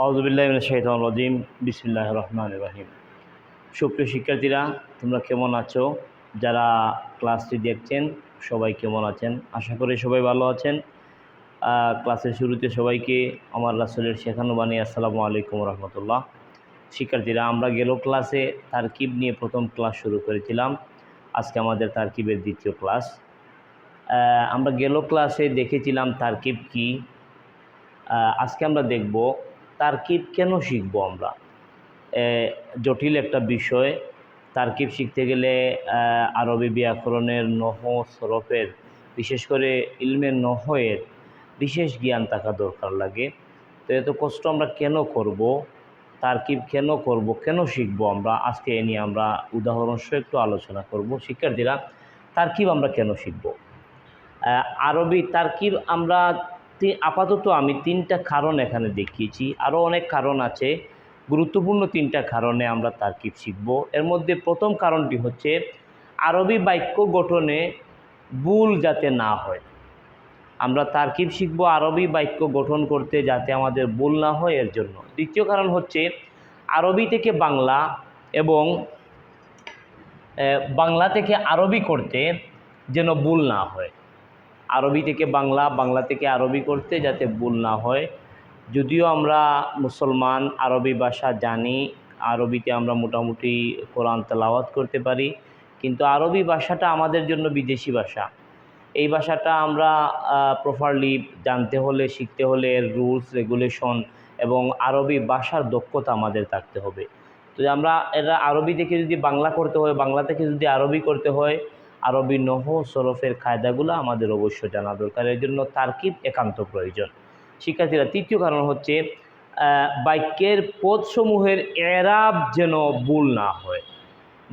আউযুবিল্লাহি মিনাশ শাইতানির রাজিম। বিসমিল্লাহির রহমানির রহিম। সুপ্রিয় শিক্ষার্থীরা, তোমরা কেমন আছো? যারা ক্লাসটি দেখছেন সবাই কেমন আছেন? আশা করি সবাই ভালো আছেন। ক্লাসের শুরুতে সবাইকে আমার রাসূলের শেখানো বাণী আসসালামু আলাইকুম রহমতুল্লাহ। শিক্ষার্থীরা, আমরা গেল ক্লাসে তারকিব নিয়ে প্রথম ক্লাস শুরু করেছিলাম। আজকে আমাদের তারকিবের দ্বিতীয় ক্লাস। আমরা গেল ক্লাসে দেখেছিলাম তারকিব কি। আজকে আমরা দেখব তারকিব কেন শিখব আমরা। জটিল একটা বিষয়। তারকিব শিখতে গেলে আরবি ব্যাকরণের নহো সরফের, বিশেষ করে ইলমে নহয়ের বিশেষ জ্ঞান থাকা দরকার লাগে। তো এত কষ্ট আমরা কেন করব, তারকিব কেন করব, কেন শিখব আমরা, আজকে এ নিয়ে আমরা উদাহরণসহ একটু আলোচনা করব। শিক্ষার্থীরা, তারকিব আমরা কেন শিখব? আরবি তারকিব আমরা আপাতত আমি তিনটা কারণ এখানে দেখিয়েছি, আরও অনেক কারণ আছে। গুরুত্বপূর্ণ তিনটা কারণে আমরা তারকিব শিখব। এর মধ্যে প্রথম কারণটি হচ্ছে আরবি বাক্য গঠনে ভুল যাতে না হয়। আমরা তারকিব শিখব আরবি বাক্য গঠন করতে যাতে আমাদের ভুল না হয় এর জন্য। দ্বিতীয় কারণ হচ্ছে আরবি থেকে বাংলা এবং বাংলা থেকে আরবি করতে যেন ভুল না হয়। আরবি থেকে বাংলা, বাংলা থেকে আরবি করতে যাতে ভুল না হয়। যদিও আমরা মুসলমান, আরবি ভাষা জানি, আরবিতে আমরা মোটামুটি কোরআন তেলাওয়াত করতে পারি, কিন্তু আরবি ভাষাটা আমাদের জন্য বিদেশি ভাষা। এই ভাষাটা আমরা প্রপারলি জানতে হলে, শিখতে হলে এর রুলস রেগুলেশন এবং আরবি ভাষার দক্ষতা আমাদের থাকতে হবে। তো আমরা আরবি থেকে যদি বাংলা করতে হয়, বাংলা থেকে যদি আরবি করতে হয়, আরবি নহো সরফের কায়দাগুলো আমাদের অবশ্যই জানা দরকার। এর জন্য তারকিব একান্ত প্রয়োজন। শিক্ষার্থীরা, তৃতীয় কারণ হচ্ছে বাক্যের পদসমূহের এরাব যেন ভুল না হয়।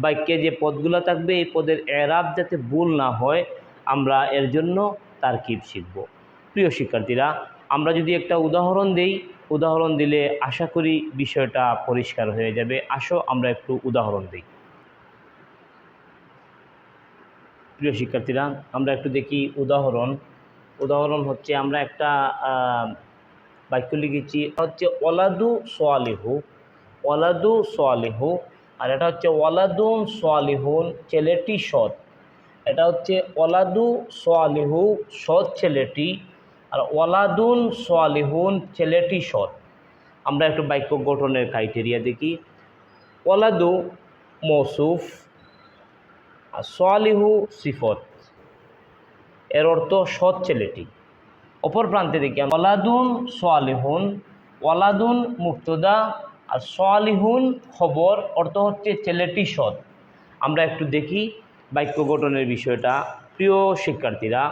বাক্যে যে পদগুলো থাকবে এই পদের এরাব যাতে ভুল না হয়, আমরা এর জন্য তারকিব শিখব। প্রিয় শিক্ষার্থীরা, আমরা যদি একটা উদাহরণ দেই, উদাহরণ দিলে আশা করি বিষয়টা পরিষ্কার হয়ে যাবে। আসো আমরা একটু উদাহরণ দিই। প্রিয় শিক্ষার্থীরা, আমরা একটু দেখি উদাহরণ হচ্ছে আমরা একটা বাক্য লিখেছি, হচ্ছে ওয়ালাদু সোয়ালিহু, ওয়ালাদু সোয়ালিহু, আর এটা হচ্ছে ওয়ালাদুন সোয়ালিহুন, ছেলেটি সৎ। এটা হচ্ছে ওয়ালাদু সোয়ালিহু, সৎ ছেলেটি, আর ওয়ালাদুন সোয়ালিহুন, ছেলেটি সৎ। আমরা একটু বাক্য গঠনের ক্রাইটেরিয়া দেখি। ওয়ালাদু মৌসুফ আর সোয়ালিহু সিফত, এর অর্থ সৎ ছেলেটি। অপর প্রান্তে দেখি ওয়ালাদুন সোয়ালিহুন, ওয়ালাদুন মুবতাদা আর সোয়ালিহুন খবর, অর্থ হচ্ছে ছেলেটি সৎ। আমরা একটু দেখি বাক্য গঠনের বিষয়টা। প্রিয় শিক্ষার্থীরা,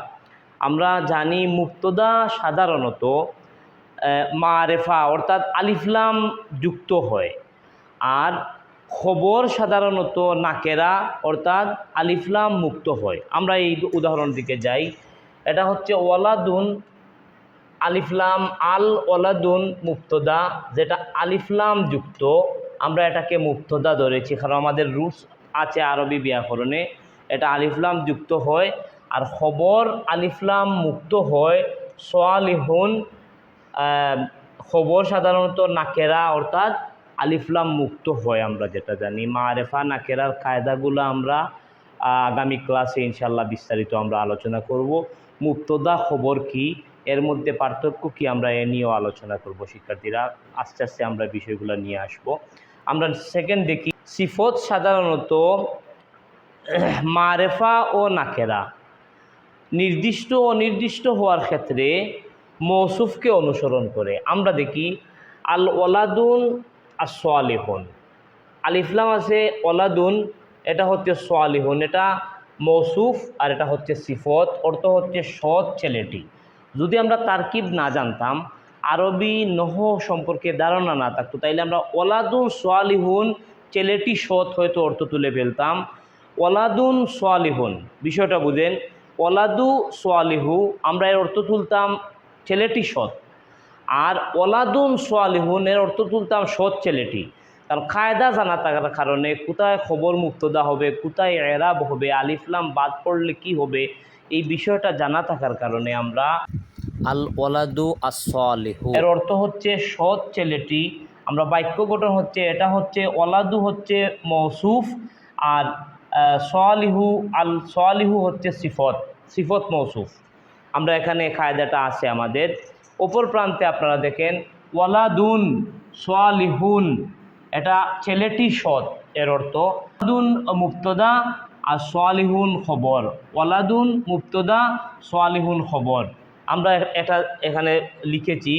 আমরা জানি মুবতাদা সাধারণত মারেফা অর্থাৎ আলিফলাম যুক্ত হয়, আর খবর সাধারণত নাকেরা অর্থাৎ আলিফলাম মুক্ত হয়। আমরা এই উদাহরণ দিকে যাই। এটা হচ্ছে ওয়ালাদুন আলিফলাম, আল ওয়ালাদুন মুবতাদা, যেটা আলিফলাম যুক্ত, আমরা এটাকে মুবতাদা ধরেছি কারণ আমাদের রুলস আছে আরবি ব্যাকরণে, এটা আলিফলাম যুক্ত হয়। আর খবর আলিফলাম মুক্ত হয়। সোয়ালিহুন খবর সাধারণত নাকেরা অর্থাৎ আলিফলাম মুক্ত হয়, আমরা যেটা জানি। মারেফা নাকেরার কায়দাগুলো আমরা আগামী ক্লাসে ইনশাল্লাহ বিস্তারিত আমরা আলোচনা করব। মুবতাদা খবর কি, এর মধ্যে পার্থক্য কি, আমরা এ নিয়েও আলোচনা করব। শিক্ষার্থীরা, আস্তে আস্তে আমরা বিষয়গুলো নিয়ে আসব। আমরা সেকেন্ড দেখি, সিফত সাধারণত মারেফা ও নাকেরা নির্দিষ্ট ও অনির্দিষ্ট হওয়ার ক্ষেত্রে মৌসুফকে অনুসরণ করে। আমরা দেখি আল ওয়ালাদুন আর সোয়ালিহুন, আলিফলাম আছে ওয়ালাদুন, এটা হচ্ছে সোয়ালিহুন, এটা মৌসুফ আর এটা হচ্ছে সিফত, অর্থ হচ্ছে সৎ ছেলেটি। যদি আমরা তারকিব না জানতাম, আরবি নহ সম্পর্কে ধারণা না থাকতো, তাইলে আমরা ওয়ালাদুন সোয়ালিহুন ছেলেটি সৎ হয়তো অর্থ তুলে ফেলতাম। ওয়ালাদুন সোয়ালিহুন, বিষয়টা বুঝেন, ওয়ালাদু সোয়ালিহু আমরা এর অর্থ তুলতাম ছেলেটি সৎ, আর ওয়ালাদুন সোয়ালিহুন এর অর্থ তুলতাম সৎ ছেলেটি। কারণ কায়দা জানা থাকার কারণে কোথায় খবর মুক্তদা হবে, কোথায় এরাব হবে, আলিফলাম বাদ পড়লে কি হবে, এই বিষয়টা জানা থাকার কারণে আমরা আল ওয়ালাদু আস-সালিহু, এর অর্থ হচ্ছে সৎ ছেলেটি। আমরা বাক্য গঠন হচ্ছে, এটা হচ্ছে ওয়ালাদু হচ্ছে মৌসুফ, আর সালিহু আল সালিহু হচ্ছে সিফত, সিফত মৌসুফ। আমরা এখানে কায়দাটা আছে আমাদের। অপর প্রান্তে আপনারা দেখেন ওয়ালাদুন সালিহুন, এটা ছেলেটি সৎ, এর অর্থ ওয়ালাদুন মুবতাদা আর সালিহুন খবর। ওয়ালাদুন মুবতাদা সালিহুন খবর। আমরা এটা এখানে লিখেছি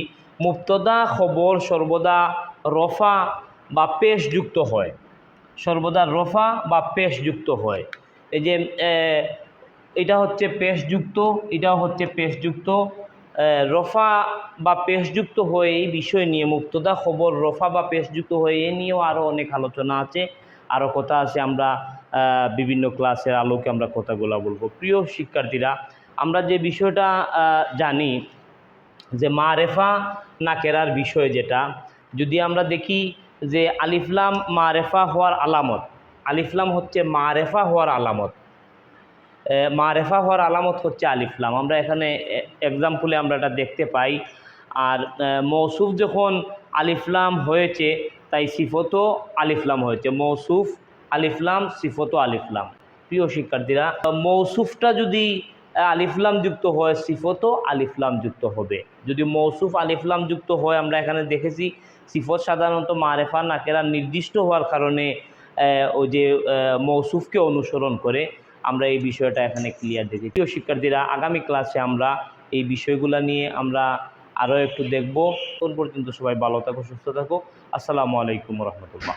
মুবতাদা খবর সর্বদা রফা বা পেশ যুক্ত হয়, সর্বদা রফা বা পেশ যুক্ত হয়। এই যে এটা হচ্ছে পেশযুক্ত, এটাও হচ্ছে পেশযুক্ত। রফা বা পেশযুক্ত হয়ে এই বিষয় নিয়ে মুবতাদা খবর রফা বা পেশযুক্ত হয়ে এ নিয়েও আরও অনেক আলোচনা আছে, আরও কথা আছে। আমরা বিভিন্ন ক্লাসের আলোকে আমরা কথাগুলো বলবো। প্রিয় শিক্ষার্থীরা, আমরা যে বিষয়টা জানি যে মারেফা নাকেরার বিষয়, যেটা যদি আমরা দেখি যে আলিফলাম মারেফা হওয়ার আলামত, আলিফলাম হচ্ছে মারেফা হওয়ার আলামত, মারেফা হওয়ার আলামত হচ্ছে আলিফলাম। আমরা এখানে এক্সাম্পলে আমরা এটা দেখতে পাই। আর মৌসুফ যখন আলিফলাম হয়েছে, তাই সিফতও আলিফলাম হয়েছে। মৌসুফ আলিফলাম, সিফতও আলিফলাম। প্রিয় শিক্ষার্থীরা, মৌসুফটা যদি আলিফলাম যুক্ত হয়, সিফতও আলিফলাম যুক্ত হবে। যদি মৌসুফ আলিফলাম যুক্ত হয়, আমরা এখানে দেখেছি সিফত সাধারণত মারেফা নাকেরা নির্দিষ্ট হওয়ার কারণে ওই যে মৌসুফকে অনুসরণ করে। আমরা এই বিষয়টা এখানে ক্লিয়ার দেখি। প্রিয় শিক্ষার্থীরা, আগামী ক্লাসে আমরা এই বিষয়গুলো নিয়ে আমরা আরও একটু দেখব। তখন পর্যন্ত সবাই ভালো থাকো, সুস্থ থাকো। আসসালামু আলাইকুম রহমতুল্লাহ।